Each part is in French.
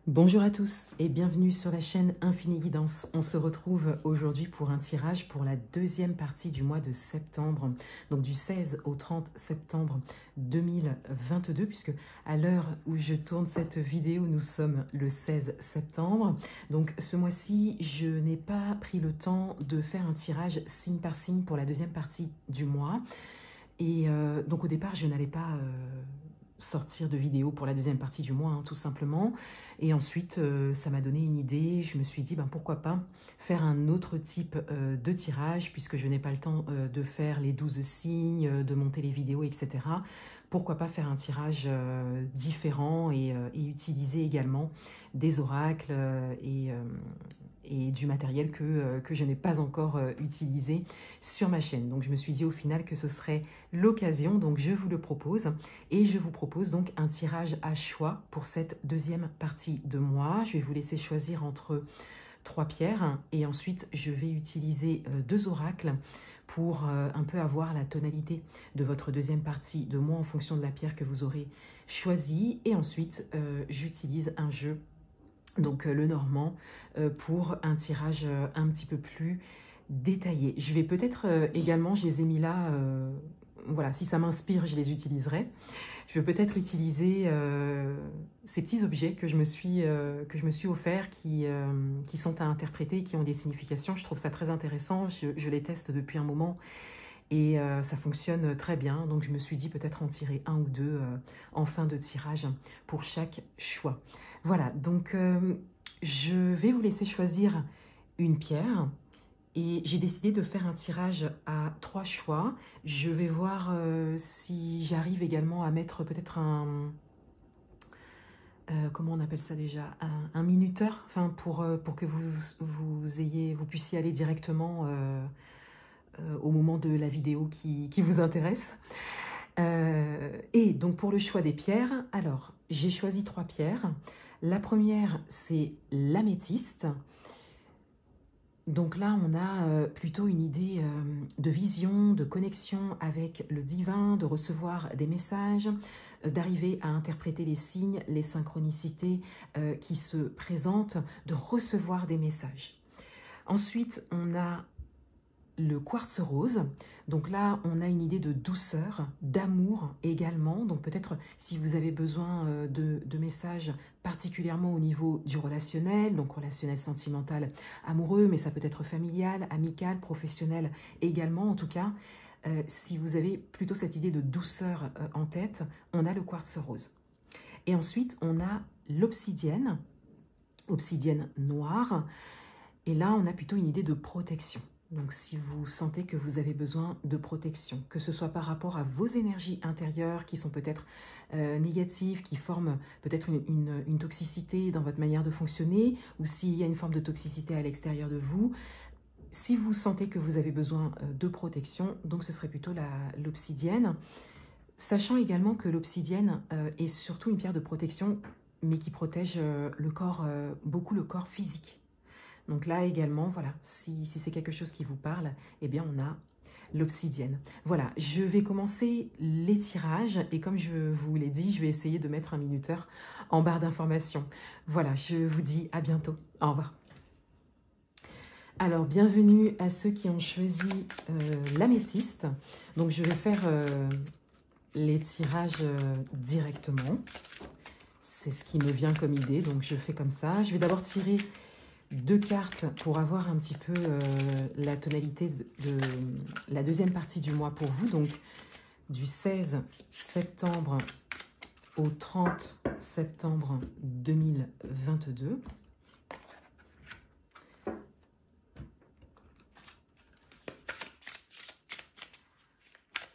Bonjour à tous et bienvenue sur la chaîne Infini Guidance. On se retrouve aujourd'hui pour un tirage pour la deuxième partie du mois de septembre, donc du 16 au 30 septembre 2022, puisque à l'heure où je tourne cette vidéo, nous sommes le 16 septembre. Donc ce mois-ci, je n'ai pas pris le temps de faire un tirage signe par signe pour la deuxième partie du mois. Et donc au départ, je n'allais pas sortir de vidéo pour la deuxième partie du mois, tout simplement. Et ensuite, ça m'a donné une idée. Je me suis dit, pourquoi pas faire un autre type de tirage, puisque je n'ai pas le temps de faire les 12 signes, de monter les vidéos, etc. Pourquoi pas faire un tirage différent et utiliser également des oracles et du matériel que je n'ai pas encore utilisé sur ma chaîne. Donc je me suis dit au final que ce serait l'occasion, donc je vous le propose. Et je vous propose donc un tirage à choix pour cette deuxième partie de mois. Je vais vous laisser choisir entre 3 pierres et ensuite je vais utiliser 2 oracles pour un peu avoir la tonalité de votre deuxième partie de mois en fonction de la pierre que vous aurez choisie. Et ensuite, j'utilise un jeu, donc le normand, pour un tirage un petit peu plus détaillé. Je vais peut-être également, je les ai mis là, voilà, si ça m'inspire, je les utiliserai. Je vais peut-être utiliser ces petits objets que je me suis offerts qui sont à interpréter, qui ont des significations. Je trouve ça très intéressant, je les teste depuis un moment et ça fonctionne très bien. Donc je me suis dit peut-être en tirer un ou deux en fin de tirage pour chaque choix. Voilà, donc je vais vous laisser choisir une pierre. Et j'ai décidé de faire un tirage à 3 choix. Je vais voir si j'arrive également à mettre peut-être un... comment on appelle ça déjà? Un minuteur, enfin pour que vous puissiez aller directement au moment de la vidéo qui vous intéresse. Et donc pour le choix des pierres, alors j'ai choisi 3 pierres. La première, c'est l'améthyste. Donc là, on a plutôt une idée de vision, de connexion avec le divin, de recevoir des messages, d'arriver à interpréter les signes, les synchronicités qui se présentent, de recevoir des messages. Ensuite, on a le quartz rose. Donc là, on a une idée de douceur, d'amour également. Donc peut-être si vous avez besoin de messages particulièrement au niveau du relationnel, donc relationnel sentimental, amoureux, mais ça peut être familial, amical, professionnel également. En tout cas, si vous avez plutôt cette idée de douceur en tête, on a le quartz rose. Et ensuite, on a l'obsidienne, obsidienne noire. Et là, on a plutôt une idée de protection. Donc, si vous sentez que vous avez besoin de protection, que ce soit par rapport à vos énergies intérieures qui sont peut-être négatives, qui forment peut-être une toxicité dans votre manière de fonctionner, ou s'il y a une forme de toxicité à l'extérieur de vous, si vous sentez que vous avez besoin de protection, donc ce serait plutôt l'obsidienne. Sachant également que l'obsidienne est surtout une pierre de protection, mais qui protège le corps, beaucoup le corps physique. Donc là également, voilà, si c'est quelque chose qui vous parle, eh bien on a l'obsidienne. Voilà, je vais commencer les tirages et comme je vous l'ai dit, je vais essayer de mettre un minuteur en barre d'informations. Voilà, je vous dis à bientôt. Au revoir. Alors, bienvenue à ceux qui ont choisi l'améthyste. Donc, je vais faire les tirages directement. C'est ce qui me vient comme idée, donc je fais comme ça. Je vais d'abord tirer 2 cartes pour avoir un petit peu la tonalité de la deuxième partie du mois pour vous. Donc, du 16 septembre au 30 septembre 2022.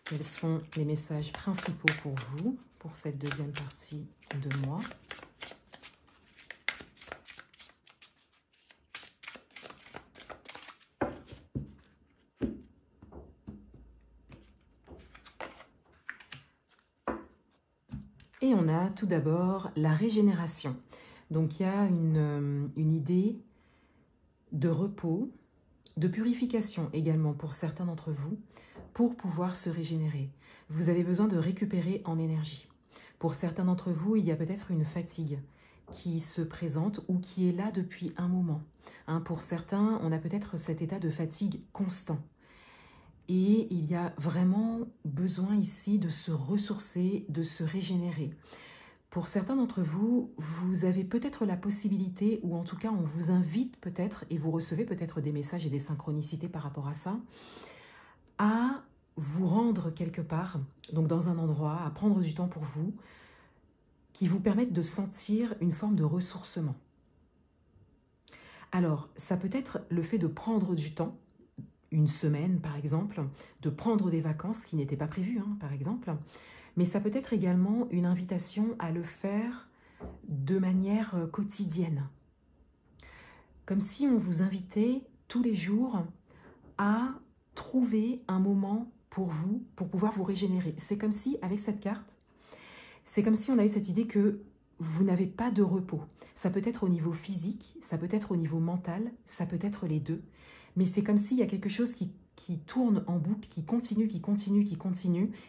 Quels sont les messages principaux pour vous, pour cette deuxième partie de mois? Et on a tout d'abord la régénération. Donc il y a une idée de repos, de purification également pour certains d'entre vous, pour pouvoir se régénérer. Vous avez besoin de récupérer en énergie. Pour certains d'entre vous, il y a peut-être une fatigue qui se présente ou qui est là depuis un moment. Hein, pour certains, on a peut-être cet état de fatigue constant. Et il y a vraiment besoin ici de se ressourcer, de se régénérer. Pour certains d'entre vous, vous avez peut-être la possibilité, ou en tout cas on vous invite peut-être, et vous recevez peut-être des messages et des synchronicités par rapport à ça, à vous rendre quelque part, donc dans un endroit, à prendre du temps pour vous, qui vous permettent de sentir une forme de ressourcement. Alors, ça peut être le fait de prendre du temps, une semaine par exemple, de prendre des vacances qui n'étaient pas prévues hein, par exemple, mais ça peut être également une invitation à le faire de manière quotidienne. Comme si on vous invitait tous les jours à trouver un moment pour vous, pour pouvoir vous régénérer. C'est comme si, avec cette carte, c'est comme si on avait cette idée que vous n'avez pas de repos. Ça peut être au niveau physique, ça peut être au niveau mental, ça peut être les deux. Mais c'est comme s'il y a quelque chose qui tourne en boucle, qui continue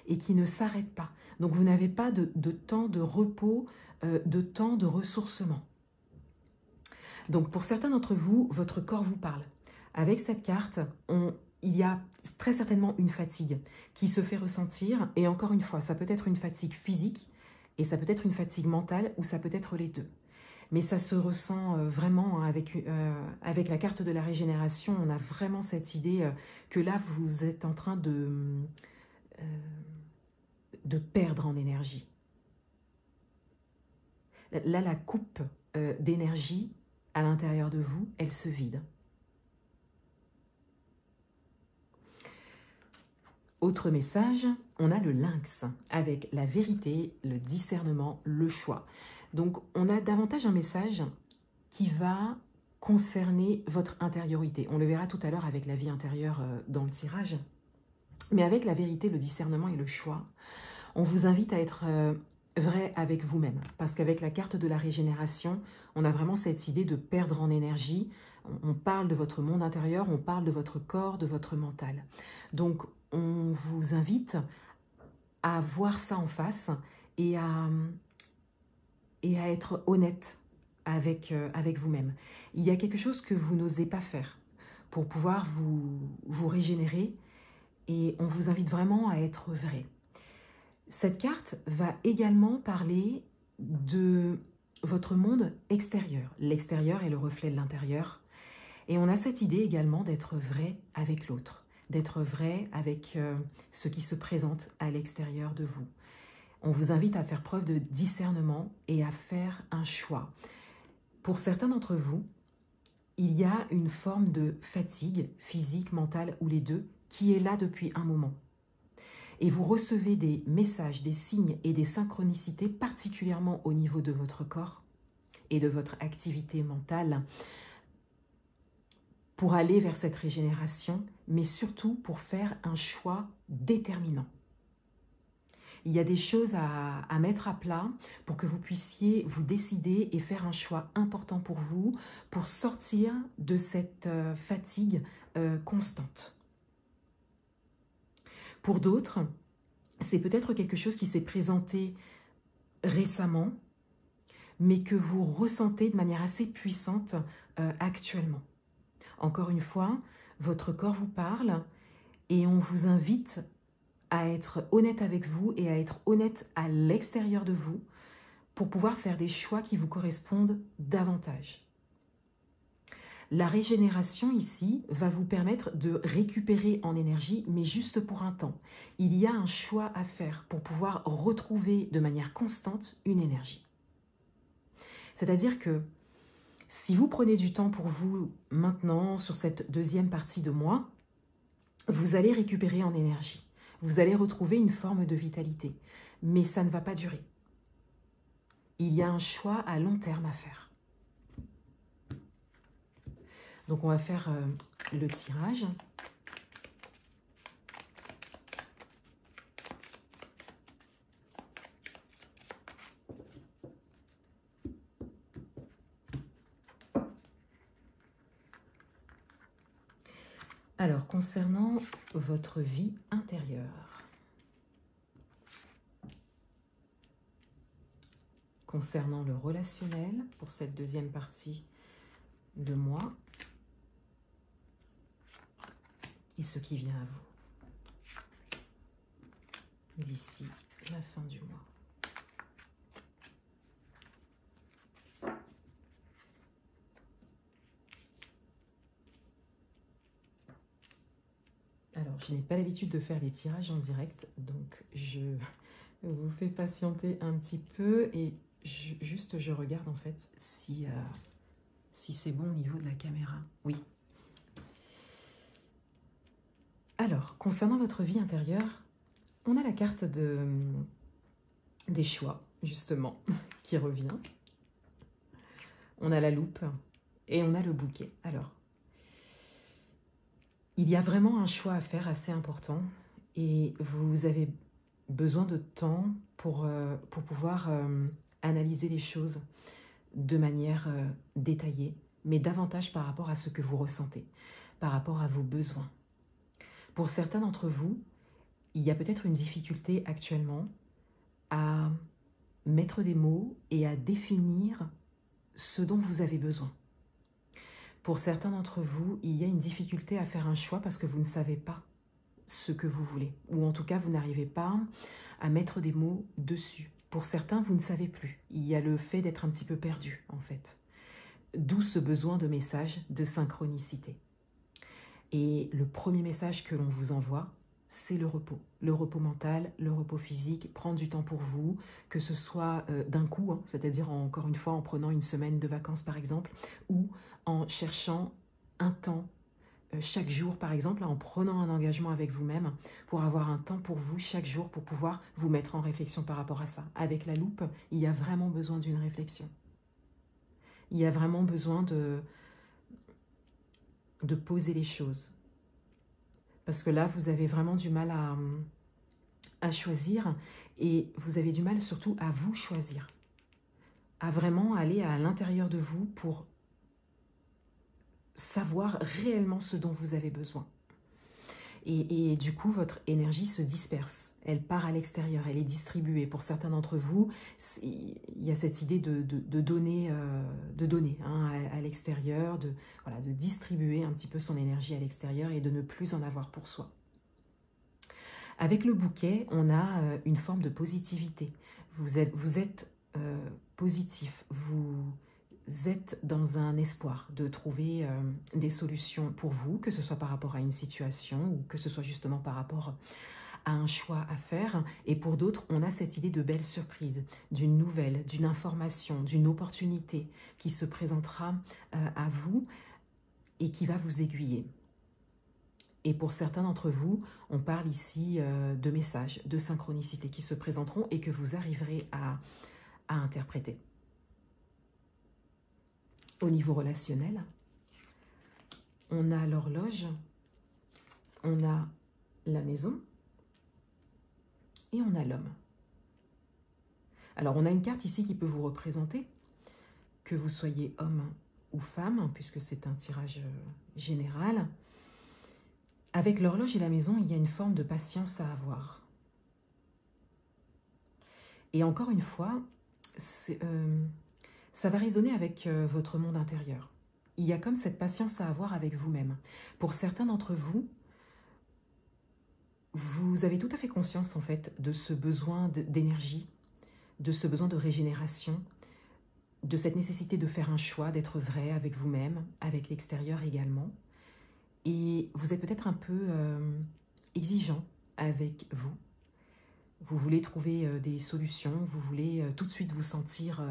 et qui ne s'arrête pas. Donc vous n'avez pas de temps de repos, de temps de ressourcement. Donc pour certains d'entre vous, votre corps vous parle. Avec cette carte, il y a très certainement une fatigue qui se fait ressentir. Et encore une fois, ça peut être une fatigue physique et ça peut être une fatigue mentale ou ça peut être les deux. Mais ça se ressent vraiment hein, avec la carte de la régénération. On a vraiment cette idée que là, vous êtes en train de perdre en énergie. Là, la coupe d'énergie à l'intérieur de vous, elle se vide. Autre message, on a le lynx avec la vérité, le discernement, le choix. Donc, on a davantage un message qui va concerner votre intériorité. On le verra tout à l'heure avec la vie intérieure dans le tirage. Mais avec la vérité, le discernement et le choix, on vous invite à être vrai avec vous-même. Parce qu'avec la carte de la régénération, on a vraiment cette idée de perdre en énergie. On parle de votre monde intérieur, on parle de votre corps, de votre mental. Donc, on vous invite à voir ça en face et à être honnête avec vous-même. Il y a quelque chose que vous n'osez pas faire pour pouvoir vous régénérer et on vous invite vraiment à être vrai. Cette carte va également parler de votre monde extérieur. L'extérieur est le reflet de l'intérieur. Et on a cette idée également d'être vrai avec l'autre, d'être vrai avec ce qui se présente à l'extérieur de vous. On vous invite à faire preuve de discernement et à faire un choix. Pour certains d'entre vous, il y a une forme de fatigue physique, mentale ou les deux qui est là depuis un moment. Et vous recevez des messages, des signes et des synchronicités particulièrement au niveau de votre corps et de votre activité mentale pour aller vers cette régénération, mais surtout pour faire un choix déterminant. Il y a des choses à mettre à plat pour que vous puissiez vous décider et faire un choix important pour vous, pour sortir de cette fatigue constante. Pour d'autres, c'est peut-être quelque chose qui s'est présenté récemment, mais que vous ressentez de manière assez puissante actuellement. Encore une fois, votre corps vous parle et on vous invite à être honnête avec vous et à être honnête à l'extérieur de vous pour pouvoir faire des choix qui vous correspondent davantage. La régénération ici va vous permettre de récupérer en énergie, mais juste pour un temps. Il y a un choix à faire pour pouvoir retrouver de manière constante une énergie. C'est-à-dire que si vous prenez du temps pour vous maintenant sur cette deuxième partie de mois, vous allez récupérer en énergie. Vous allez retrouver une forme de vitalité, mais ça ne va pas durer. Il y a un choix à long terme à faire. Donc on va faire le tirage. Alors, concernant votre vie intérieure, concernant le relationnel pour cette deuxième partie de mois et ce qui vient à vous d'ici la fin du mois. Alors, je n'ai pas l'habitude de faire les tirages en direct, donc je vous fais patienter un petit peu et je regarde en fait si c'est bon au niveau de la caméra. Oui. Alors, concernant votre vie intérieure, on a la carte des choix, justement, qui revient. On a la loupe et on a le bouquet. Alors, il y a vraiment un choix à faire assez important et vous avez besoin de temps pour pouvoir analyser les choses de manière détaillée, mais davantage par rapport à ce que vous ressentez, par rapport à vos besoins. Pour certains d'entre vous, il y a peut-être une difficulté actuellement à mettre des mots et à définir ce dont vous avez besoin. Pour certains d'entre vous, il y a une difficulté à faire un choix parce que vous ne savez pas ce que vous voulez, ou en tout cas, vous n'arrivez pas à mettre des mots dessus. Pour certains, vous ne savez plus. Il y a le fait d'être un petit peu perdu, en fait. D'où ce besoin de message, de synchronicité. Et le premier message que l'on vous envoie, c'est le repos mental, le repos physique, prendre du temps pour vous, que ce soit d'un coup, hein, c'est-à-dire encore une fois en prenant une semaine de vacances par exemple, ou en cherchant un temps chaque jour par exemple, en prenant un engagement avec vous-même pour avoir un temps pour vous chaque jour pour pouvoir vous mettre en réflexion par rapport à ça. Avec la loupe, il y a vraiment besoin d'une réflexion. Il y a vraiment besoin de poser les choses. Parce que là, vous avez vraiment du mal à choisir et vous avez du mal surtout à vous choisir. À vraiment aller à l'intérieur de vous pour savoir réellement ce dont vous avez besoin. Et du coup, votre énergie se disperse. Elle part à l'extérieur, elle est distribuée. Pour certains d'entre vous, il y a cette idée de donner hein, à l'extérieur, de distribuer un petit peu son énergie à l'extérieur et de ne plus en avoir pour soi. Avec le bouquet, on a une forme de positivité. Vous êtes positif, vous êtes dans un espoir de trouver des solutions pour vous, que ce soit par rapport à une situation ou que ce soit justement par rapport à un choix à faire. Et pour d'autres, on a cette idée de belle surprise, d'une nouvelle, d'une information, d'une opportunité qui se présentera à vous et qui va vous aiguiller. Et pour certains d'entre vous, on parle ici de messages, de synchronicité qui se présenteront et que vous arriverez à interpréter. Au niveau relationnel, on a l'horloge, on a la maison et on a l'homme. Alors, on a une carte ici qui peut vous représenter, que vous soyez homme ou femme, puisque c'est un tirage général. Avec l'horloge et la maison, il y a une forme de patience à avoir. Et encore une fois, ça va résonner avec votre monde intérieur. Il y a comme cette patience à avoir avec vous-même. Pour certains d'entre vous, vous avez tout à fait conscience en fait de ce besoin d'énergie, de ce besoin de régénération, de cette nécessité de faire un choix, d'être vrai avec vous-même, avec l'extérieur également. Et vous êtes peut-être un peu exigeant avec vous. Vous voulez trouver des solutions, vous voulez tout de suite vous sentir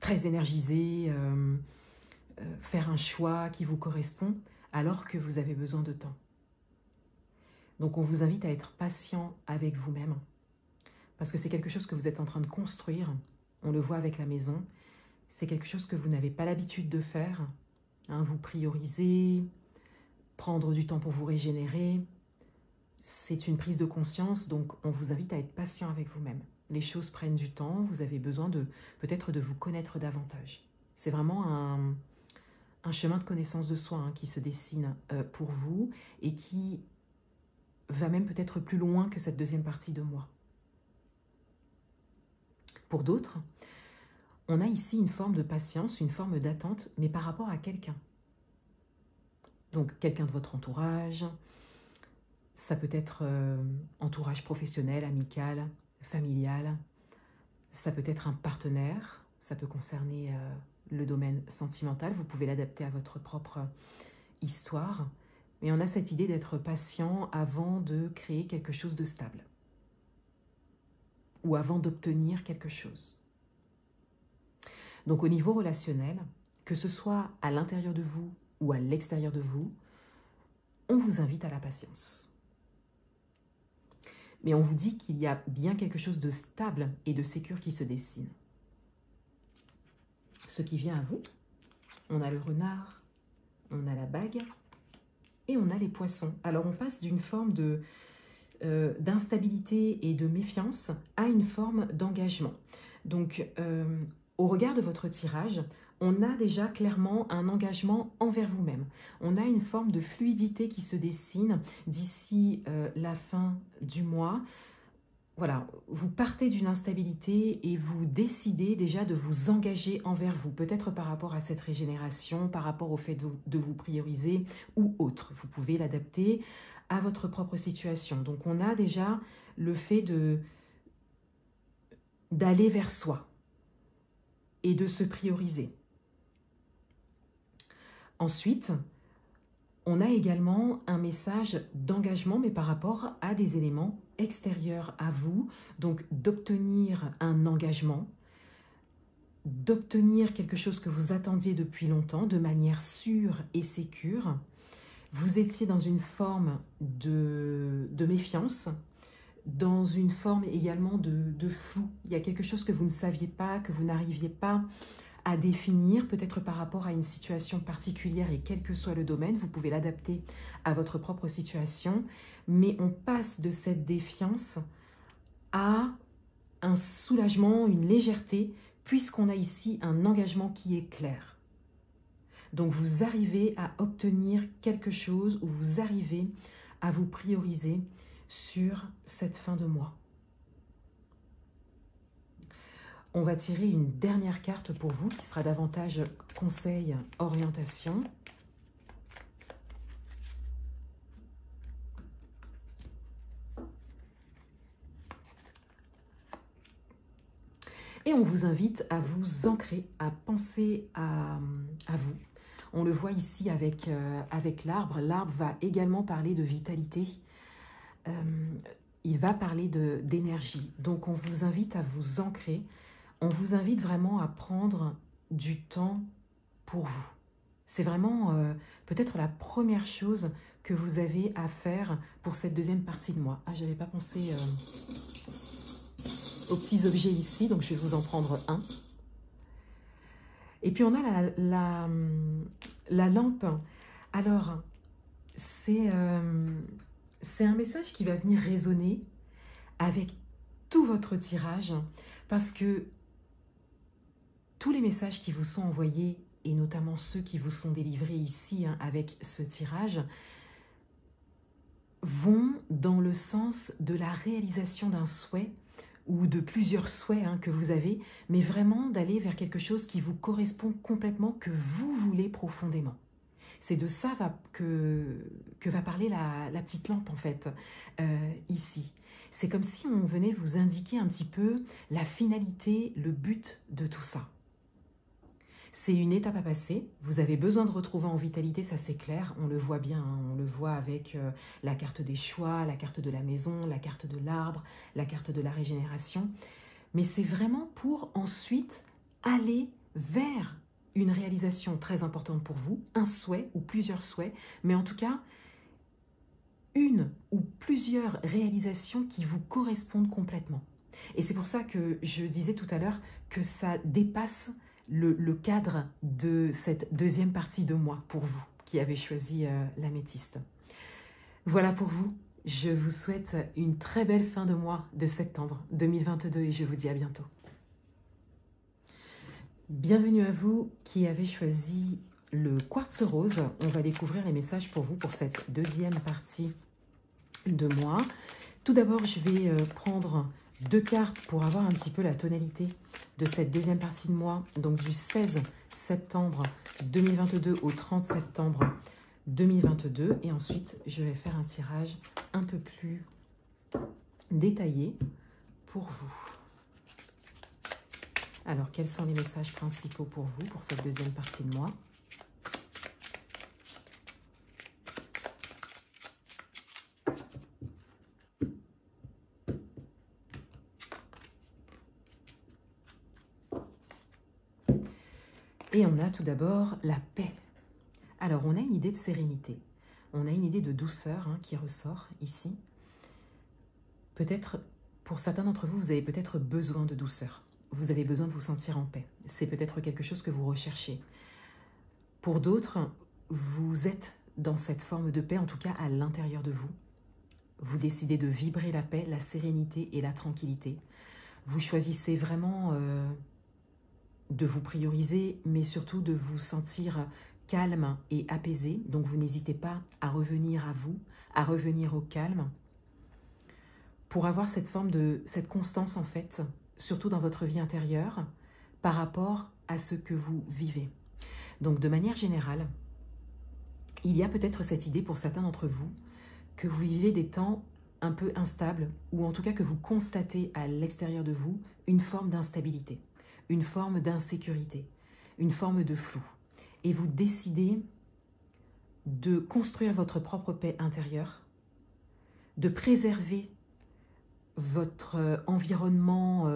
très énergisé, faire un choix qui vous correspond, alors que vous avez besoin de temps. Donc on vous invite à être patient avec vous-même, parce que c'est quelque chose que vous êtes en train de construire. On le voit avec la maison. C'est quelque chose que vous n'avez pas l'habitude de faire. Hein, vous priorisez, prendre du temps pour vous régénérer. C'est une prise de conscience, donc on vous invite à être patient avec vous-même. Les choses prennent du temps, vous avez besoin peut-être de vous connaître davantage. C'est vraiment un chemin de connaissance de soi hein, qui se dessine pour vous et qui va même peut-être plus loin que cette deuxième partie de moi. Pour d'autres, on a ici une forme de patience, une forme d'attente, mais par rapport à quelqu'un. Donc, quelqu'un de votre entourage, ça peut être entourage professionnel, amical, familial, ça peut être un partenaire, ça peut concerner le domaine sentimental, vous pouvez l'adapter à votre propre histoire, mais on a cette idée d'être patient avant de créer quelque chose de stable ou avant d'obtenir quelque chose. Donc au niveau relationnel, que ce soit à l'intérieur de vous ou à l'extérieur de vous, on vous invite à la patience. Mais on vous dit qu'il y a bien quelque chose de stable et de sécure qui se dessine. Ce qui vient à vous, on a le renard, on a la bague et on a les poissons. Alors on passe d'une forme d'instabilité et de méfiance à une forme d'engagement. Donc au regard de votre tirage, on a déjà clairement un engagement envers vous-même. On a une forme de fluidité qui se dessine d'ici la fin du mois. Voilà, vous partez d'une instabilité et vous décidez déjà de vous engager envers vous, peut-être par rapport à cette régénération, par rapport au fait de vous prioriser ou autre. Vous pouvez l'adapter à votre propre situation. Donc on a déjà le fait d'aller vers soi et de se prioriser. Ensuite, on a également un message d'engagement, mais par rapport à des éléments extérieurs à vous, donc d'obtenir un engagement, d'obtenir quelque chose que vous attendiez depuis longtemps, de manière sûre et sécure. Vous étiez dans une forme de méfiance, dans une forme également de flou. Il y a quelque chose que vous ne saviez pas, que vous n'arriviez pas à définir, peut-être par rapport à une situation particulière et quel que soit le domaine, vous pouvez l'adapter à votre propre situation, mais on passe de cette défiance à un soulagement, une légèreté, puisqu'on a ici un engagement qui est clair. Donc vous arrivez à obtenir quelque chose ou vous arrivez à vous prioriser sur cette fin de mois. On va tirer une dernière carte pour vous qui sera davantage conseil, orientation. Et on vous invite à vous ancrer, à penser à vous. On le voit ici avec l'arbre. L'arbre va également parler de vitalité. Il va parler d'énergie. Donc on vous invite à vous ancrer. On vous invite vraiment à prendre du temps pour vous. C'est vraiment peut-être la première chose que vous avez à faire pour cette deuxième partie de mois. Ah, je n'avais pas pensé aux petits objets ici, donc je vais vous en prendre un. Et puis on a la lampe. Alors, c'est un message qui va venir résonner avec tout votre tirage, parce que tous les messages qui vous sont envoyés, et notamment ceux qui vous sont délivrés ici avec ce tirage, vont dans le sens de la réalisation d'un souhait ou de plusieurs souhaits que vous avez, mais vraiment d'aller vers quelque chose qui vous correspond complètement, que vous voulez profondément. C'est de ça que va parler la petite lampe en fait, ici. C'est comme si on venait vous indiquer un petit peu la finalité, le but de tout ça. C'est une étape à passer, vous avez besoin de retrouver en vitalité, ça c'est clair, on le voit bien, on le voit avec la carte des choix, la carte de la maison, la carte de l'arbre, la carte de la régénération. Mais c'est vraiment pour ensuite aller vers une réalisation très importante pour vous, un souhait ou plusieurs souhaits, mais en tout cas, une ou plusieurs réalisations qui vous correspondent complètement. Et c'est pour ça que je disais tout à l'heure que ça dépasse le cadre de cette deuxième partie de mois pour vous qui avez choisi l'améthyste. Voilà pour vous. Je vous souhaite une très belle fin de mois de septembre 2022 et je vous dis à bientôt. Bienvenue à vous qui avez choisi le quartz rose. On va découvrir les messages pour vous pour cette deuxième partie de mois. Tout d'abord, je vais prendre 2 cartes pour avoir un petit peu la tonalité de cette deuxième partie de mois, donc du 16 septembre 2022 au 30 septembre 2022. Et ensuite, je vais faire un tirage un peu plus détaillé pour vous. Alors, quels sont les messages principaux pour vous, pour cette deuxième partie de mois? Et on a tout d'abord la paix. Alors, on a une idée de sérénité. On a une idée de douceur qui ressort ici. Peut-être, pour certains d'entre vous, vous avez peut-être besoin de douceur. Vous avez besoin de vous sentir en paix. C'est peut-être quelque chose que vous recherchez. Pour d'autres, vous êtes dans cette forme de paix, en tout cas à l'intérieur de vous. Vous décidez de vibrer la paix, la sérénité et la tranquillité. Vous choisissez vraiment de vous prioriser, mais surtout de vous sentir calme et apaisé. Donc vous n'hésitez pas à revenir à vous, à revenir au calme, pour avoir cette forme de, cette constance en fait, surtout dans votre vie intérieure, par rapport à ce que vous vivez. Donc de manière générale, il y a peut-être cette idée pour certains d'entre vous que vous vivez des temps un peu instables, ou en tout cas que vous constatez à l'extérieur de vous une forme d'instabilité, une forme d'insécurité, une forme de flou. Et vous décidez de construire votre propre paix intérieure, de préserver votre environnement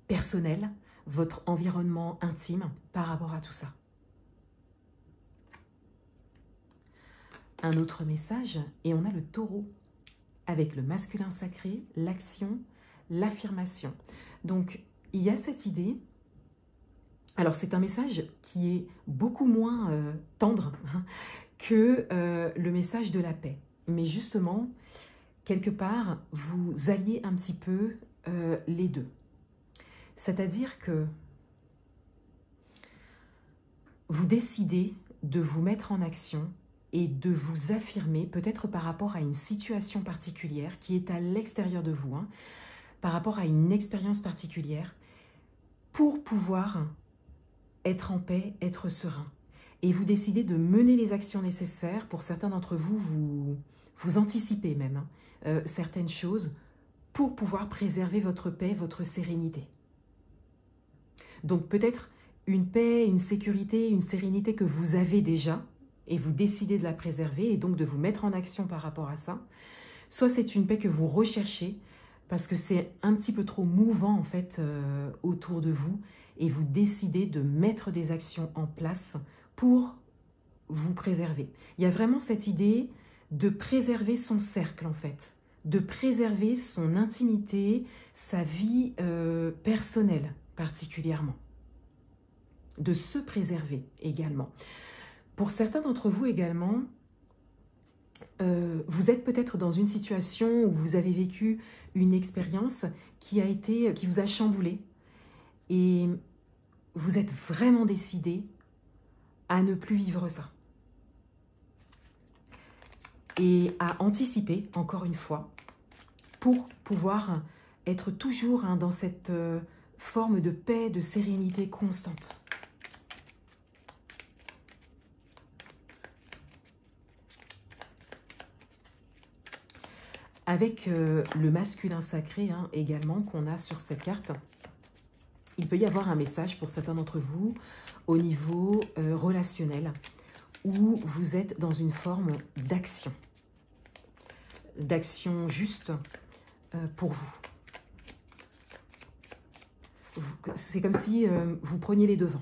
personnel, votre environnement intime par rapport à tout ça. Un autre message, et on a le taureau, avec le masculin sacré, l'action, l'affirmation. Donc, il y a cette idée. Alors, c'est un message qui est beaucoup moins tendre que le message de la paix. Mais justement, quelque part, vous alliez un petit peu les deux. C'est-à-dire que vous décidez de vous mettre en action et de vous affirmer, peut-être par rapport à une situation particulière qui est à l'extérieur de vous, par rapport à une expérience particulière, pour pouvoir être en paix, être serein. Et vous décidez de mener les actions nécessaires. Pour certains d'entre vous, vous anticipez même certaines choses pour pouvoir préserver votre paix, votre sérénité. Donc peut-être une paix, une sécurité, une sérénité que vous avez déjà, et vous décidez de la préserver et donc de vous mettre en action par rapport à ça. Soit c'est une paix que vous recherchez parce que c'est un petit peu trop mouvant en fait autour de vous et vous décidez de mettre des actions en place pour vous préserver. Il y a vraiment cette idée de préserver son cercle en fait, de préserver son intimité, sa vie personnelle particulièrement, de se préserver également. Pour certains d'entre vous également, vous êtes peut-être dans une situation où vous avez vécu une expérience qui vous a chamboulé et vous êtes vraiment décidé à ne plus vivre ça et à anticiper, encore une fois, pour pouvoir être toujours dans cette forme de paix, de sérénité constante. Avec le masculin sacré également qu'on a sur cette carte, il peut y avoir un message pour certains d'entre vous au niveau relationnel où vous êtes dans une forme d'action juste pour vous. C'est comme si vous preniez les devants.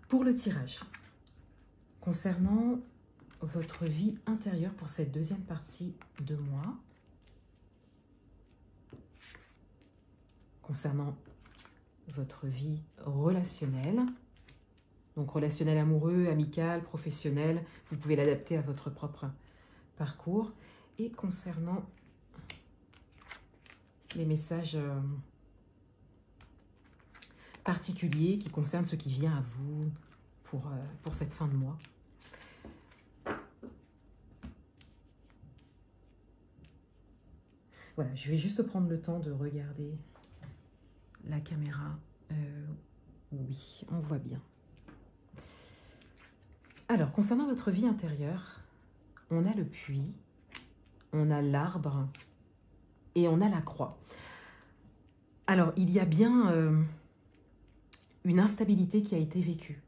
Pour le tirage, concernant votre vie intérieure pour cette deuxième partie de mois, concernant votre vie relationnelle, donc relationnel amoureux, amical, professionnel, vous pouvez l'adapter à votre propre parcours, et concernant les messages particulier qui concerne ce qui vient à vous pour cette fin de mois. Voilà, je vais juste prendre le temps de regarder la caméra. Oui, on voit bien. Alors, concernant votre vie intérieure, on a le puits, on a l'arbre et on a la croix. Alors, il y a bien une instabilité qui a été vécue.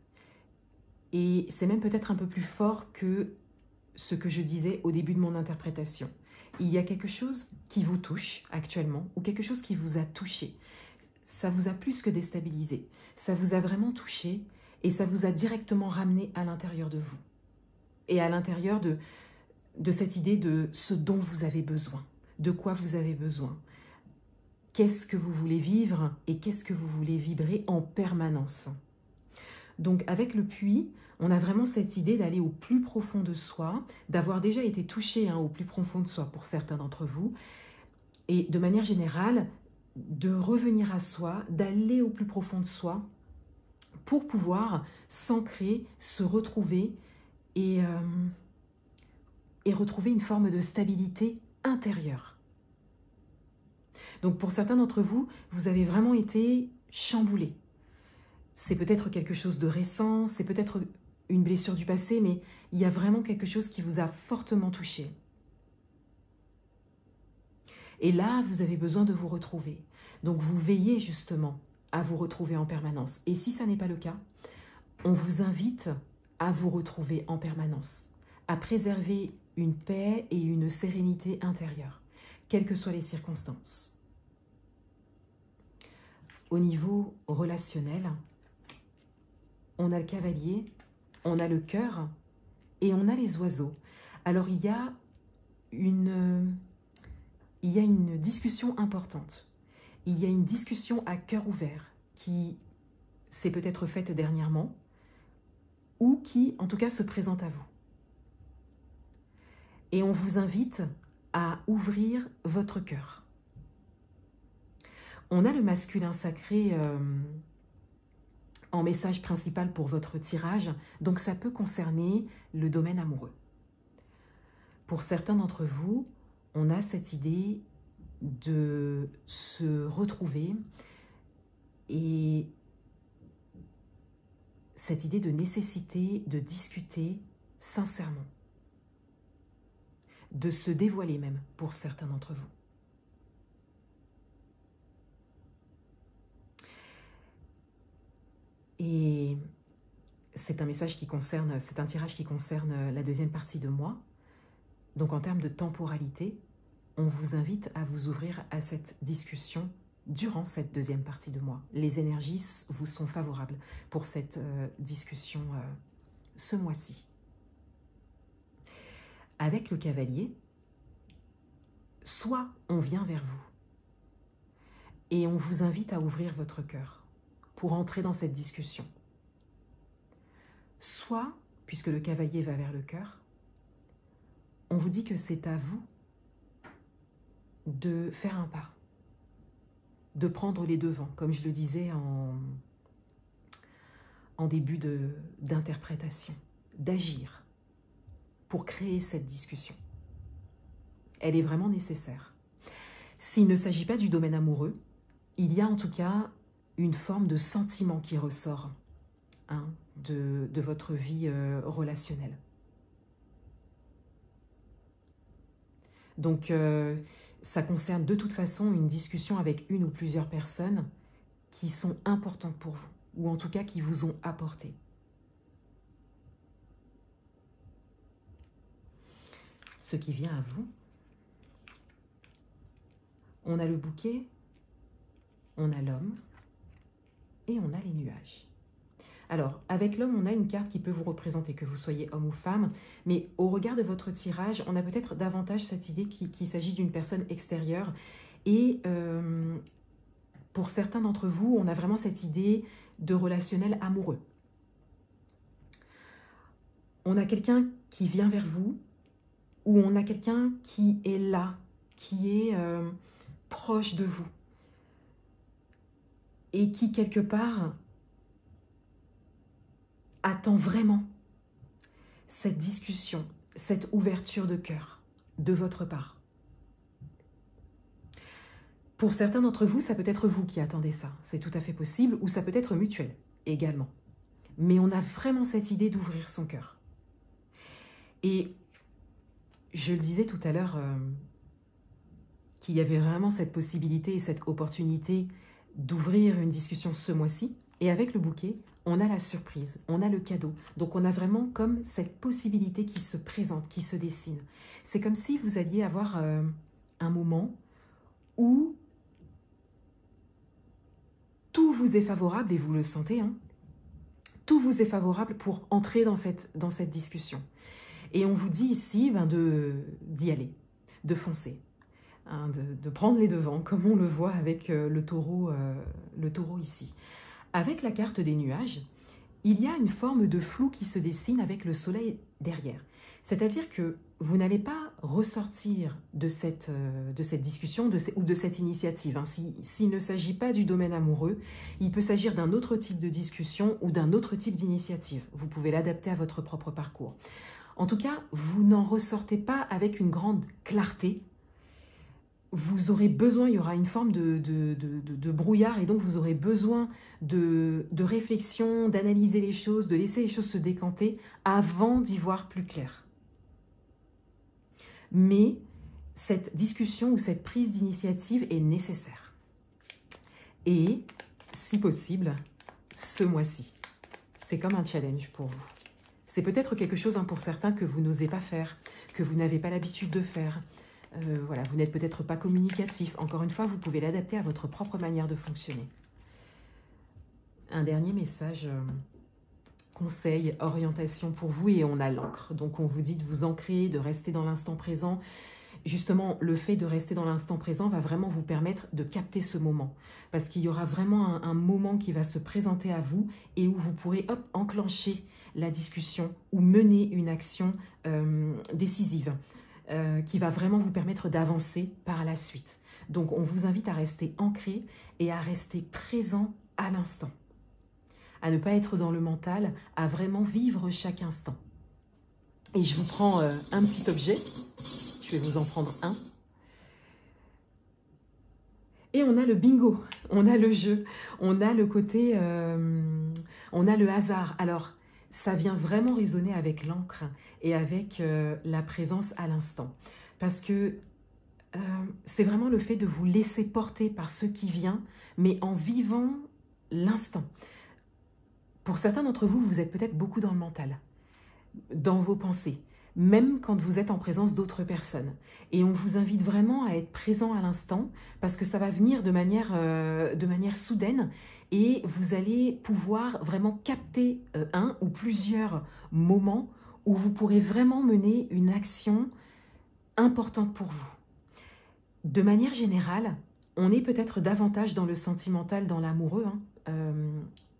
Et c'est même peut-être un peu plus fort que ce que je disais au début de mon interprétation. Il y a quelque chose qui vous touche actuellement ou quelque chose qui vous a touché. Ça vous a plus que déstabilisé. Ça vous a vraiment touché et ça vous a directement ramené à l'intérieur de vous. Et à l'intérieur de cette idée de ce dont vous avez besoin. De quoi vous avez besoin. Qu'est-ce que vous voulez vivre et qu'est-ce que vous voulez vibrer en permanence. Donc avec le puits, on a vraiment cette idée d'aller au plus profond de soi, d'avoir déjà été touché au plus profond de soi pour certains d'entre vous, et de manière générale, de revenir à soi, d'aller au plus profond de soi pour pouvoir s'ancrer, se retrouver et retrouver une forme de stabilité intérieure. Donc pour certains d'entre vous, vous avez vraiment été chamboulés. C'est peut-être quelque chose de récent, c'est peut-être une blessure du passé, mais il y a vraiment quelque chose qui vous a fortement touché. Et là, vous avez besoin de vous retrouver. Donc vous veillez justement à vous retrouver en permanence. Et si ça n'est pas le cas, on vous invite à vous retrouver en permanence, à préserver une paix et une sérénité intérieure, quelles que soient les circonstances. Au niveau relationnel, on a le cavalier, on a le cœur et on a les oiseaux. Alors il y a une discussion importante. Il y a une discussion à cœur ouvert qui s'est peut-être faite dernièrement ou qui, en tout cas, se présente à vous. Et on vous invite à ouvrir votre cœur. On a le masculin sacré en message principal pour votre tirage, donc ça peut concerner le domaine amoureux. Pour certains d'entre vous, on a cette idée de se retrouver et cette idée de nécessité de discuter sincèrement, de se dévoiler même pour certains d'entre vous. Et c'est un message qui concerne, c'est un tirage qui concerne la deuxième partie de mois. Donc en termes de temporalité, on vous invite à vous ouvrir à cette discussion durant cette deuxième partie de mois. Les énergies vous sont favorables pour cette discussion ce mois-ci. Avec le cavalier, soit on vient vers vous et on vous invite à ouvrir votre cœur pour entrer dans cette discussion. Soit, puisque le cavalier va vers le cœur, on vous dit que c'est à vous de faire un pas, de prendre les devants, comme je le disais en début d'interprétation, d'agir pour créer cette discussion. Elle est vraiment nécessaire. S'il ne s'agit pas du domaine amoureux, il y a en tout cas une forme de sentiment qui ressort de votre vie relationnelle. Donc, ça concerne de toute façon une discussion avec une ou plusieurs personnes qui sont importantes pour vous, ou en tout cas qui vous ont apporté. Ce qui vient à vous, on a le bouquet, on a l'homme et on a les nuages. Alors, avec l'homme, on a une carte qui peut vous représenter, que vous soyez homme ou femme, mais au regard de votre tirage, on a peut-être davantage cette idée qu'il s'agit d'une personne extérieure. Et pour certains d'entre vous, on a vraiment cette idée de relationnel amoureux. On a quelqu'un qui vient vers vous, ou on a quelqu'un qui est là, qui est proche de vous. et qui, quelque part, attend vraiment cette discussion, cette ouverture de cœur de votre part. Pour certains d'entre vous, ça peut être vous qui attendez ça, c'est tout à fait possible, ou ça peut être mutuel également. Mais on a vraiment cette idée d'ouvrir son cœur. Et je le disais tout à l'heure, qu'il y avait vraiment cette possibilité et cette opportunité d'ouvrir une discussion ce mois-ci. Et avec le bouquet, on a la surprise, on a le cadeau. Donc on a vraiment comme cette possibilité qui se présente, qui se dessine. C'est comme si vous alliez avoir un moment où tout vous est favorable, et vous le sentez, hein, tout vous est favorable pour entrer dans cette discussion. Et on vous dit ici d'y aller, de foncer, hein, de prendre les devants, comme on le voit avec le taureau ici. Avec la carte des nuages, il y a une forme de flou qui se dessine avec le soleil derrière. C'est-à-dire que vous n'allez pas ressortir de cette discussion ou de cette initiative. Hein. S'il ne s'agit pas du domaine amoureux, il peut s'agir d'un autre type de discussion ou d'un autre type d'initiative. Vous pouvez l'adapter à votre propre parcours. En tout cas, vous n'en ressortez pas avec une grande clarté. Vous aurez besoin, il y aura une forme de brouillard, et donc vous aurez besoin de réflexion, d'analyser les choses, de laisser les choses se décanter avant d'y voir plus clair. Mais cette discussion ou cette prise d'initiative est nécessaire. Et, si possible, ce mois-ci. C'est comme un challenge pour vous. C'est peut-être quelque chose, hein, pour certains que vous n'osez pas faire, que vous n'avez pas l'habitude de faire. Voilà, vous n'êtes peut-être pas communicatif. Encore une fois, vous pouvez l'adapter à votre propre manière de fonctionner. Un dernier message, conseil, orientation pour vous, et on a l'encre. Donc on vous dit de vous ancrer, de rester dans l'instant présent. Justement, le fait de rester dans l'instant présent va vraiment vous permettre de capter ce moment. Parce qu'il y aura vraiment un moment qui va se présenter à vous et où vous pourrez enclencher la discussion ou mener une action décisive. Qui va vraiment vous permettre d'avancer par la suite. Donc, on vous invite à rester ancré et à rester présent à l'instant. À ne pas être dans le mental, à vraiment vivre chaque instant. Et je vous prends un petit objet. Je vais vous en prendre un. Et on a le bingo, on a le jeu, on a le côté, on a le hasard. Alors, ça vient vraiment résonner avec l'encre et avec la présence à l'instant. Parce que c'est vraiment le fait de vous laisser porter par ce qui vient, mais en vivant l'instant. Pour certains d'entre vous, vous êtes peut-être beaucoup dans le mental, dans vos pensées, même quand vous êtes en présence d'autres personnes. Et on vous invite vraiment à être présent à l'instant, parce que ça va venir de manière soudaine, et vous allez pouvoir vraiment capter un ou plusieurs moments où vous pourrez vraiment mener une action importante pour vous. De manière générale, on est peut-être davantage dans le sentimental, dans l'amoureux, hein,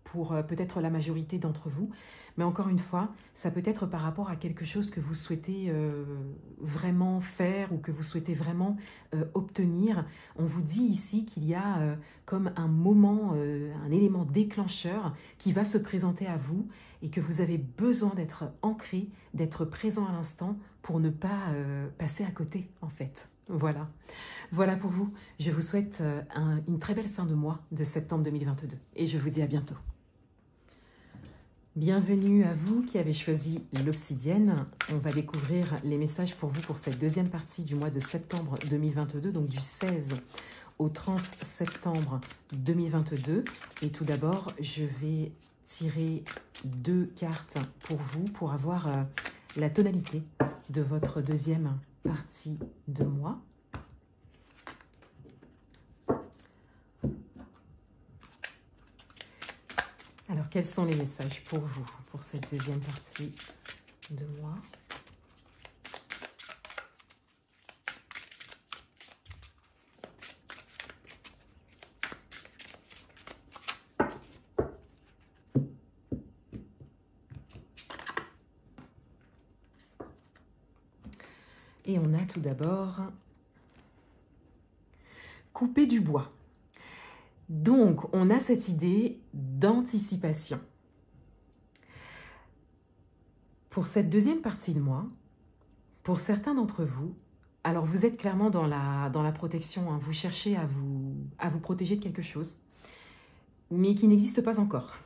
pour peut-être la majorité d'entre vous. Mais encore une fois, ça peut être par rapport à quelque chose que vous souhaitez vraiment faire ou que vous souhaitez vraiment obtenir. On vous dit ici qu'il y a comme un moment, un élément déclencheur qui va se présenter à vous et que vous avez besoin d'être ancré, d'être présent à l'instant pour ne pas passer à côté en fait. Voilà. Voilà pour vous. Je vous souhaite une très belle fin de mois de septembre 2022 et je vous dis à bientôt. Bienvenue à vous qui avez choisi l'obsidienne. On va découvrir les messages pour vous pour cette deuxième partie du mois de septembre 2022, donc du 16 au 30 septembre 2022. Et tout d'abord, je vais tirer 2 cartes pour vous pour avoir la tonalité de votre deuxième partie de mois. Alors, quels sont les messages pour vous, pour cette deuxième partie de mois? Et on a tout d'abord coupé du bois. Donc, on a cette idée d'anticipation. Pour cette deuxième partie de mois, pour certains d'entre vous, alors vous êtes clairement dans la protection, hein, vous cherchez à vous protéger de quelque chose, mais qui n'existe pas encore.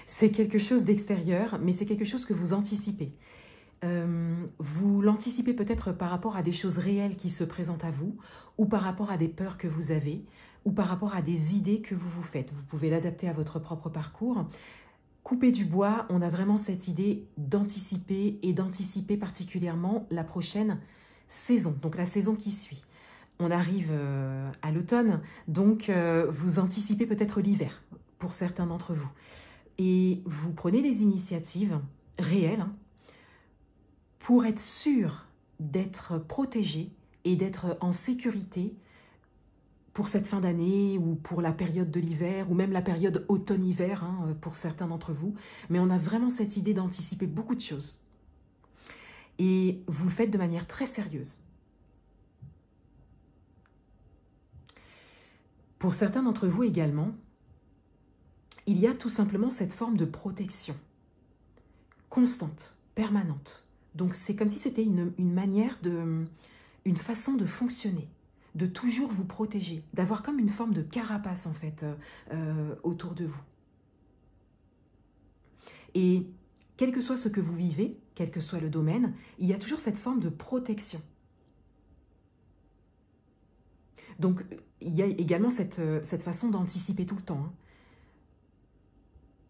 C'est quelque chose d'extérieur, mais c'est quelque chose que vous anticipez. Vous l'anticipez peut-être par rapport à des choses réelles qui se présentent à vous, ou par rapport à des peurs que vous avez, ou par rapport à des idées que vous vous faites. Vous pouvez l'adapter à votre propre parcours. Couper du bois, on a vraiment cette idée d'anticiper et d'anticiper particulièrement la prochaine saison, donc la saison qui suit. On arrive à l'automne, donc vous anticipez peut-être l'hiver pour certains d'entre vous. Et vous prenez des initiatives réelles, hein, pour être sûr d'être protégé et d'être en sécurité pour cette fin d'année ou pour la période de l'hiver ou même la période automne-hiver, hein, pour certains d'entre vous. Mais on a vraiment cette idée d'anticiper beaucoup de choses. Et vous le faites de manière très sérieuse. Pour certains d'entre vous également, il y a tout simplement cette forme de protection constante, permanente. Donc c'est comme si c'était une manière une façon de fonctionner, de toujours vous protéger, d'avoir comme une forme de carapace en fait autour de vous. Et quel que soit ce que vous vivez, quel que soit le domaine, il y a toujours cette forme de protection. Donc il y a également cette façon d'anticiper tout le temps, hein.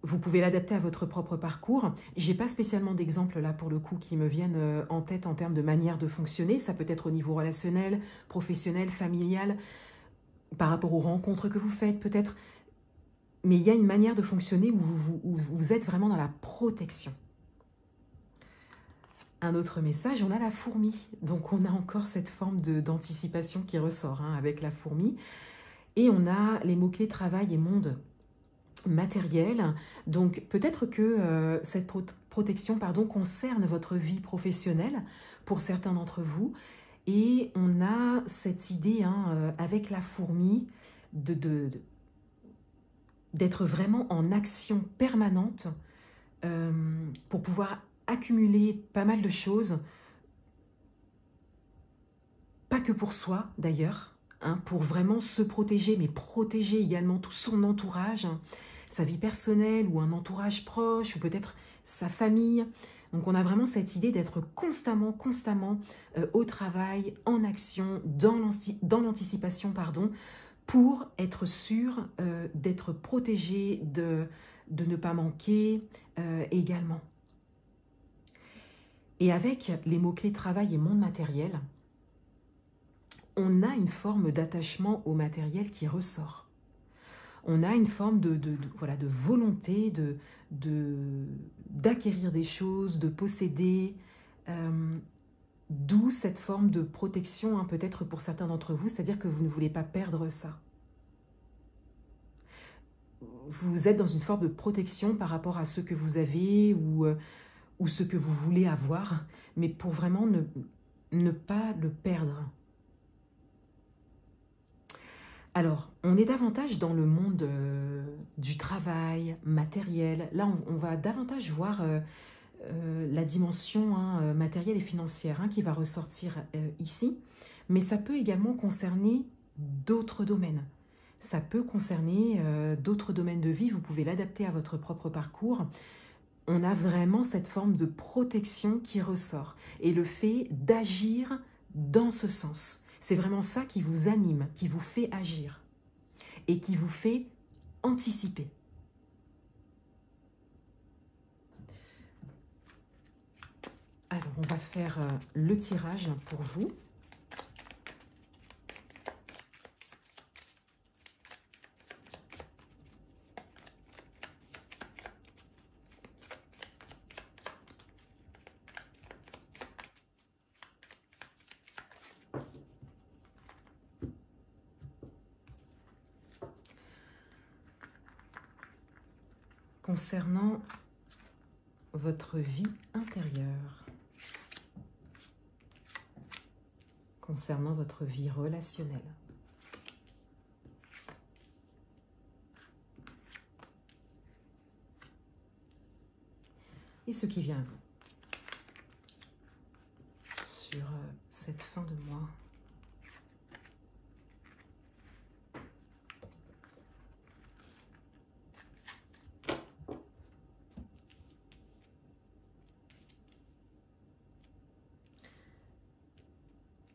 Vous pouvez l'adapter à votre propre parcours. Je n'ai pas spécialement d'exemples là pour le coup qui me viennent en tête en termes de manière de fonctionner. Ça peut être au niveau relationnel, professionnel, familial, par rapport aux rencontres que vous faites peut-être. Mais il y a une manière de fonctionner où vous êtes vraiment dans la protection. Un autre message, on a la fourmi. Donc on a encore cette forme d'anticipation qui ressort, hein, avec la fourmi. Et on a les mots-clés travail et monde matériel. Donc peut-être que cette protection concerne votre vie professionnelle pour certains d'entre vous. Et on a cette idée, hein, avec la fourmi d'être vraiment en action permanente pour pouvoir accumuler pas mal de choses, pas que pour soi d'ailleurs, hein, pour vraiment se protéger, mais protéger également tout son entourage, hein, sa vie personnelle ou un entourage proche ou peut-être sa famille. Donc on a vraiment cette idée d'être constamment au travail, en action, dans l'anticipation, pardon, pour être sûr d'être protégé, de ne pas manquer également. Et avec les mots-clés travail et monde matériel, on a une forme d'attachement au matériel qui ressort. On a une forme de volonté d'acquérir des choses, de posséder, d'où cette forme de protection, hein, peut-être pour certains d'entre vous, c'est-à-dire que vous ne voulez pas perdre ça. Vous êtes dans une forme de protection par rapport à ce que vous avez ou ce que vous voulez avoir, mais pour vraiment ne pas le perdre. Alors, on est davantage dans le monde du travail, matériel. Là, on va davantage voir la dimension, hein, matérielle et financière, hein, qui va ressortir ici. Mais ça peut également concerner d'autres domaines. Ça peut concerner d'autres domaines de vie. Vous pouvez l'adapter à votre propre parcours. On a vraiment cette forme de protection qui ressort. Et le fait d'agir dans ce sens. C'est vraiment ça qui vous anime, qui vous fait agir et qui vous fait anticiper. Alors, on va faire le tirage pour vous. Concernant votre vie intérieure, concernant votre vie relationnelle. et ce qui vient à vous sur cette fin de mois.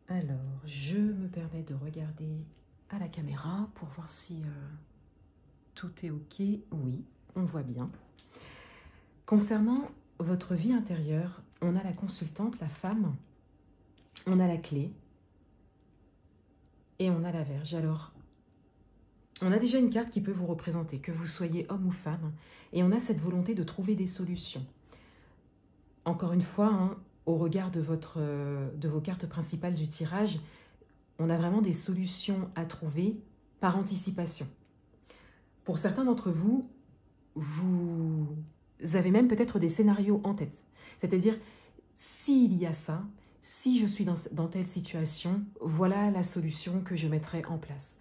Alors, je me permets de regarder à la caméra pour voir si tout est OK. Oui, on voit bien. Concernant votre vie intérieure, on a la consultante, la femme, on a la clé et on a la Vierge. Alors, on a déjà une carte qui peut vous représenter, que vous soyez homme ou femme, et on a cette volonté de trouver des solutions. Encore une fois, hein, au regard de vos cartes principales du tirage, on a vraiment des solutions à trouver par anticipation. Pour certains d'entre vous, vous avez même peut-être des scénarios en tête. C'est-à-dire, s'il y a ça, si je suis dans telle situation, voilà la solution que je mettrai en place.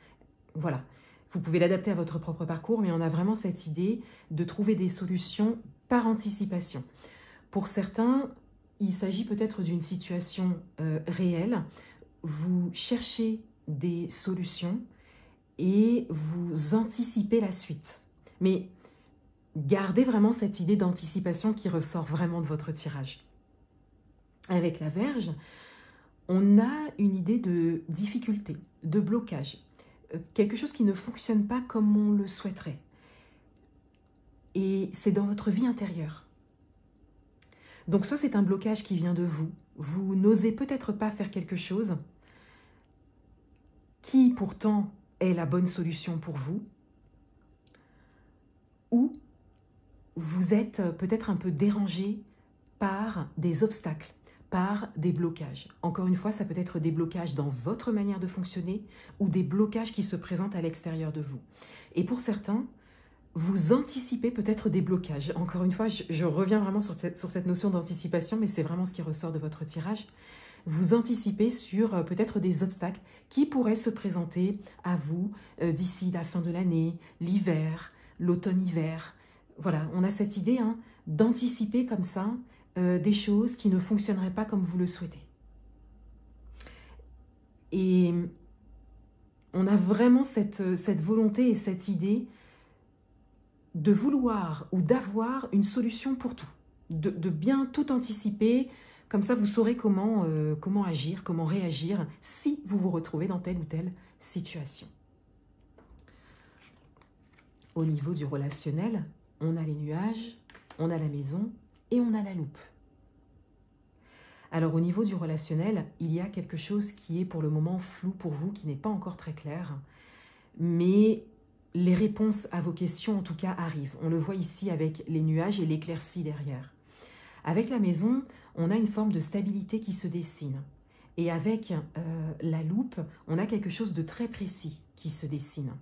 Voilà. Vous pouvez l'adapter à votre propre parcours, mais on a vraiment cette idée de trouver des solutions par anticipation. Pour certains, il s'agit peut-être d'une situation réelle. Vous cherchez des solutions et vous anticipez la suite. Mais gardez vraiment cette idée d'anticipation qui ressort vraiment de votre tirage. Avec la Vierge, on a une idée de difficulté, de blocage, quelque chose qui ne fonctionne pas comme on le souhaiterait. Et c'est dans votre vie intérieure. Donc soit c'est un blocage qui vient de vous, vous n'osez peut-être pas faire quelque chose qui pourtant est la bonne solution pour vous, ou vous êtes peut-être un peu dérangé par des obstacles, par des blocages. Encore une fois, ça peut être des blocages dans votre manière de fonctionner ou des blocages qui se présentent à l'extérieur de vous. Et pour certains, vous anticipez peut-être des blocages. Encore une fois, je reviens vraiment sur cette notion d'anticipation, mais c'est vraiment ce qui ressort de votre tirage. Vous anticipez sur peut-être des obstacles qui pourraient se présenter à vous d'ici la fin de l'année, l'hiver, l'automne-hiver. Voilà, on a cette idée hein, d'anticiper comme ça des choses qui ne fonctionneraient pas comme vous le souhaitez. Et on a vraiment cette volonté et cette idée de vouloir ou d'avoir une solution pour tout, de bien tout anticiper, comme ça vous saurez comment agir, comment réagir si vous vous retrouvez dans telle ou telle situation. Au niveau du relationnel, on a les nuages, on a la maison et on a la loupe. Alors au niveau du relationnel, il y a quelque chose qui est pour le moment flou pour vous, qui n'est pas encore très clair, mais les réponses à vos questions, en tout cas, arrivent. On le voit ici avec les nuages et l'éclaircie derrière. Avec la maison, on a une forme de stabilité qui se dessine. Et avec la loupe, on a quelque chose de très précis qui se dessine.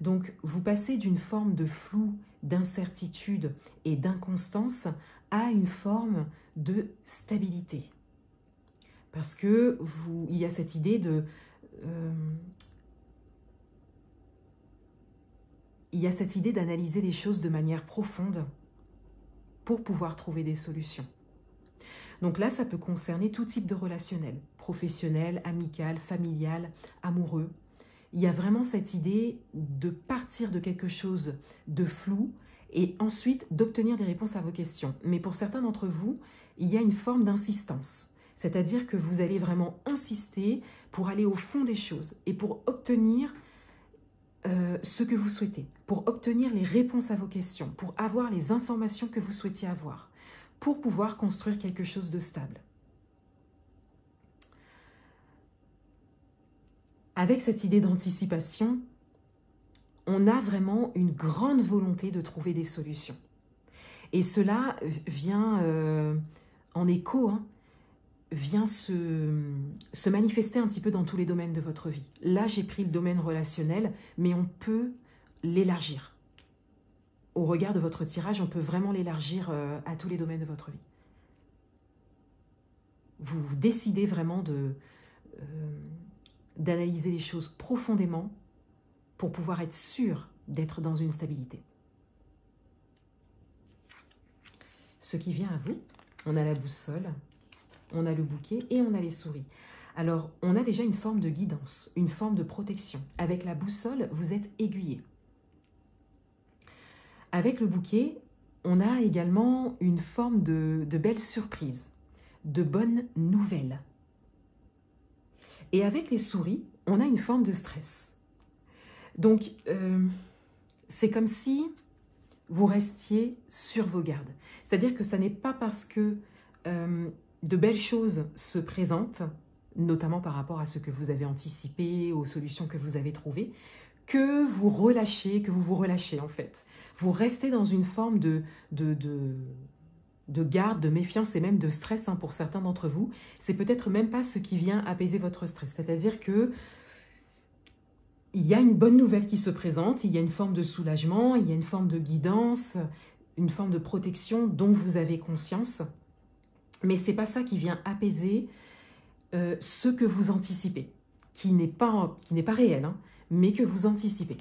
Donc, vous passez d'une forme de flou, d'incertitude et d'inconstance à une forme de stabilité. Parce que il y a cette idée de... il y a cette idée d'analyser les choses de manière profonde pour pouvoir trouver des solutions. Donc là, ça peut concerner tout type de relationnel, professionnel, amical, familial, amoureux. Il y a vraiment cette idée de partir de quelque chose de flou et ensuite d'obtenir des réponses à vos questions. Mais pour certains d'entre vous, il y a une forme d'insistance. C'est-à-dire que vous allez vraiment insister pour aller au fond des choses et pour obtenir ce que vous souhaitez, pour obtenir les réponses à vos questions, pour avoir les informations que vous souhaitiez avoir, pour pouvoir construire quelque chose de stable. Avec cette idée d'anticipation, on a vraiment une grande volonté de trouver des solutions. Et cela vient en écho, hein, vient se manifester un petit peu dans tous les domaines de votre vie. Là, j'ai pris le domaine relationnel, mais on peut l'élargir. Au regard de votre tirage, on peut vraiment l'élargir à tous les domaines de votre vie. Vous décidez vraiment d'analyser les choses profondément pour pouvoir être sûr d'être dans une stabilité. ce qui vient à vous. On a la boussole, on a le bouquet et on a les souris. Alors, on a déjà une forme de guidance, une forme de protection. Avec la boussole, vous êtes aiguillé. Avec le bouquet, on a également une forme de belle surprise, de bonnes nouvelles. Et avec les souris, on a une forme de stress. Donc, c'est comme si vous restiez sur vos gardes. C'est-à-dire que ça n'est pas parce que de belles choses se présentent, notamment par rapport à ce que vous avez anticipé, aux solutions que vous avez trouvées, que vous vous relâchez en fait. Vous restez dans une forme de garde, de méfiance et même de stress hein, pour certains d'entre vous. C'est peut-être même pas ce qui vient apaiser votre stress. C'est-à-dire que il y a une bonne nouvelle qui se présente, il y a une forme de soulagement, il y a une forme de guidance, une forme de protection dont vous avez conscience. Mais ce n'est pas ça qui vient apaiser ce que vous anticipez, qui n'est pas réel, hein, mais que vous anticipez.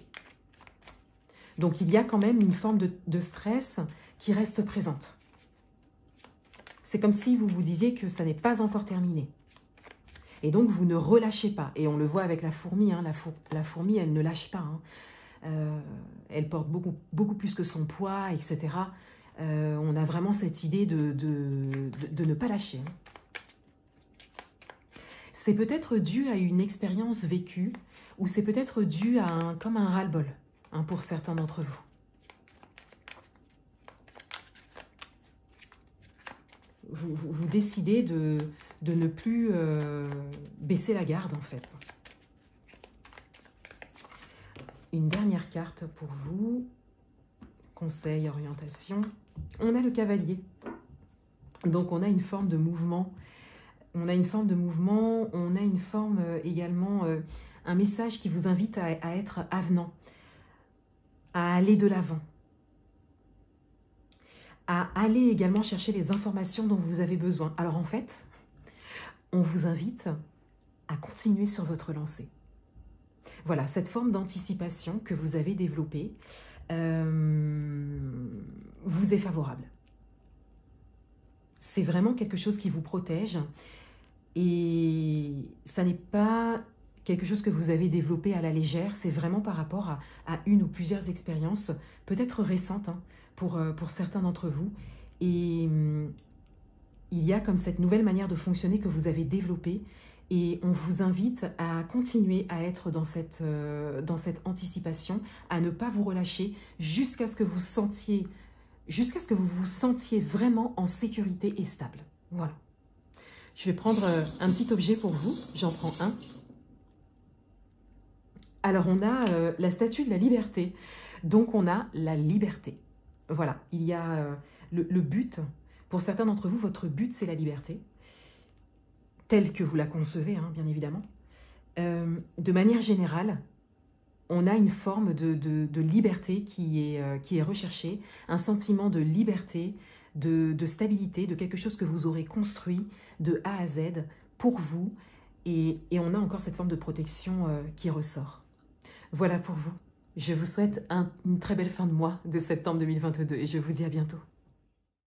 Donc il y a quand même une forme de stress qui reste présente. C'est comme si vous vous disiez que ça n'est pas encore terminé. Et donc, vous ne relâchez pas. Et on le voit avec la fourmi. Hein, la fourmi, elle ne lâche pas. Hein. Elle porte beaucoup plus que son poids, etc. On a vraiment cette idée de ne pas lâcher. Hein. C'est peut-être dû à une expérience vécue ou c'est peut-être dû à comme un ras-le-bol hein, pour certains d'entre vous. Vous décidez de ne plus baisser la garde, en fait. Une dernière carte pour vous. Conseil, orientation. On a le cavalier. Donc, on a une forme de mouvement. On a une forme de mouvement. On a une forme également, un message qui vous invite à être avenant, à aller de l'avant, à aller également chercher les informations dont vous avez besoin. Alors en fait, on vous invite à continuer sur votre lancée. Voilà, cette forme d'anticipation que vous avez développée vous est favorable. C'est vraiment quelque chose qui vous protège et ça n'est pas quelque chose que vous avez développé à la légère, c'est vraiment par rapport à une ou plusieurs expériences, peut-être récentes, hein, pour certains d'entre vous. Et il y a comme cette nouvelle manière de fonctionner que vous avez développée et on vous invite à continuer à être dans cette anticipation, à ne pas vous relâcher jusqu'à ce que vous vous sentiez vraiment en sécurité et stable. Voilà. Je vais prendre un petit objet pour vous. J'en prends un. Alors, on a la statue de la liberté. Donc, on a la liberté. Voilà, il y a le but. Pour certains d'entre vous, votre but, c'est la liberté. Telle que vous la concevez, hein, bien évidemment. De manière générale, on a une forme de liberté qui est recherchée, un sentiment de liberté, de stabilité, de quelque chose que vous aurez construit de A à Z pour vous. Et on a encore cette forme de protection qui ressort. Voilà pour vous. Je vous souhaite une très belle fin de mois de septembre 2022 et je vous dis à bientôt.